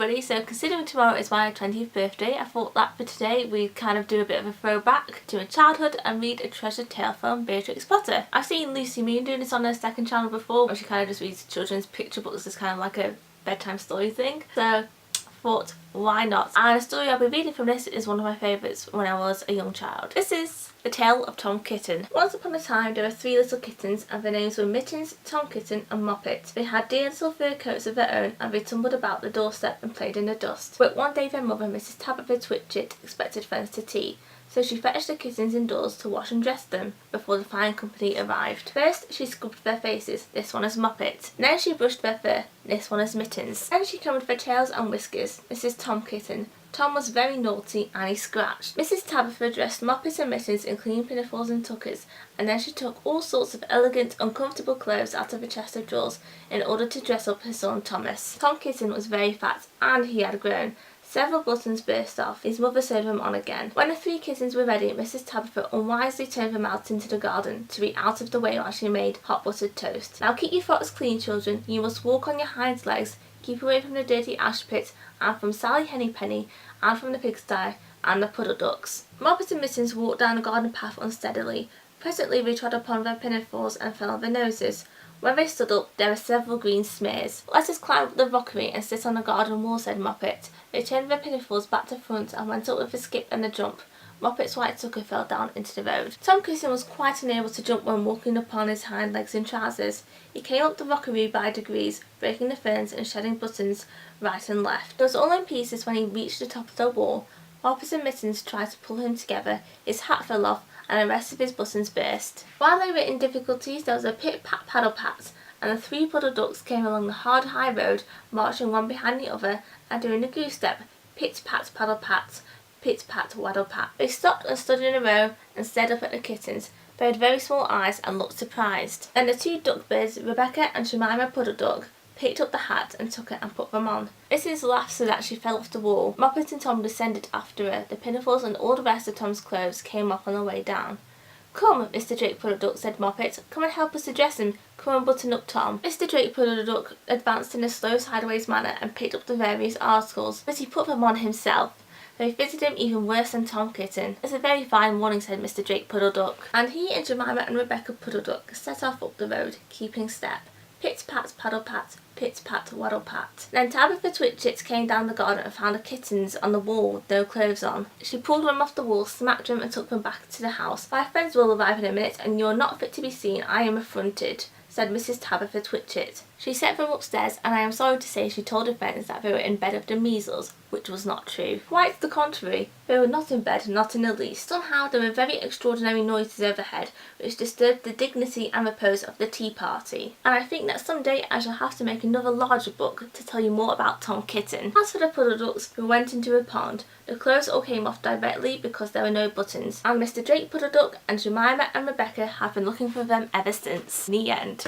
everybody, so considering tomorrow is my 20th birthday, I thought that for today we'd kind of do a bit of a throwback to my childhood and read a treasured tale from Beatrix Potter. I've seen Lucy Moon doing this on her second channel before, where she kind of just reads children's picture books as kind of like a bedtime story thing. So I thought, why not? And the story I'll be reading from this is one of my favourites when I was a young child. This is The Tale of Tom Kitten. Once upon a time there were 3 little kittens, and their names were Mittens, Tom Kitten and Moppet. They had dear little fur coats of their own, and they tumbled about the doorstep and played in the dust. But one day their mother, Mrs. Tabitha Twitchit, expected friends to tea, so she fetched the kittens indoors to wash and dress them before the fine company arrived. First she scrubbed their faces, this one as Moppet. Then she brushed their fur, this one as Mittens. Then she combed their tails and whiskers, this is Tom Kitten. Tom was very naughty and he scratched. Mrs. Tabitha dressed Moppet and Mittens in clean pinafores and tuckers, and then she took all sorts of elegant, uncomfortable clothes out of a chest of drawers in order to dress up her son Thomas. Tom Kitten was very fat and he had grown. Several buttons burst off. His mother sewed them on again. When the 3 kittens were ready, Mrs. Tabitha unwisely turned them out into the garden to be out of the way while she made hot buttered toast. Now keep your frocks clean, children. You must walk on your hind legs. Keep away from the dirty ash pit, and from Sally Hennypenny, and from the pigsty, and the puddle ducks. Moppet and Mittens walked down the garden path unsteadily. Presently they trod upon their pinafores and fell on their noses. When they stood up, there were several green smears. "Let us climb up the rockery and sit on the garden wall," said Moppet. They turned their pinafores back to front and went up with a skip and a jump. Moppet's white tucker fell down into the road. Tom Kitten was quite unable to jump when walking upon his hind legs in trousers. He came up the rockery by degrees, breaking the ferns and shedding buttons right and left. It was all in pieces when he reached the top of the wall. Moppet and Mittens tried to pull him together. His hat fell off and the rest of his buttons burst. While they were in difficulties, there was a pit-pat-paddle-pat, and the 3 puddle ducks came along the hard high road, marching one behind the other and doing a goose step, pit-pat-paddle-pat, pit-pat-waddle-pat. They stopped and stood in a row and stared up at the kittens. They had very small eyes and looked surprised. Then the 2 duck birds, Rebecca and Jemima Puddle Duck, picked up the hat and took it and put them on. Mrs. laughed so that she fell off the wall. Moppet and Tom descended after her. The pinafores and all the rest of Tom's clothes came off on the way down. "Come, Mr. Drake Puddle Duck," said Moppet. "Come and help us to dress him. Come and button up Tom." Mr. Drake Puddle Duck advanced in a slow sideways manner and picked up the various articles, but he put them on himself. They fitted him even worse than Tom Kitten. "It's a very fine morning," said Mr. Drake Puddle Duck. And he and Jemima and Rebecca Puddle Duck set off up the road, keeping step. Pit-pat, paddle-pat, waddle-pat. Then Tabitha Twitchit came down the garden and found the kittens on the wall with no clothes on. She pulled them off the wall, smacked them and took them back to the house. "My friends will arrive in a minute and you're not fit to be seen. I am affronted," said Mrs. Tabitha Twitchit. She sent them upstairs, and I am sorry to say she told her friends that they were in bed of the measles, which was not true. Quite the contrary. They were not in bed, not in the least. Somehow there were very extraordinary noises overhead, which disturbed the dignity and repose of the tea party. And I think that some day I shall have to make another larger book to tell you more about Tom Kitten. As for the puddle ducks who went into a pond, the clothes all came off directly because there were no buttons, and Mr. Drake Puddle Duck and Jemima and Rebecca have been looking for them ever since. The end.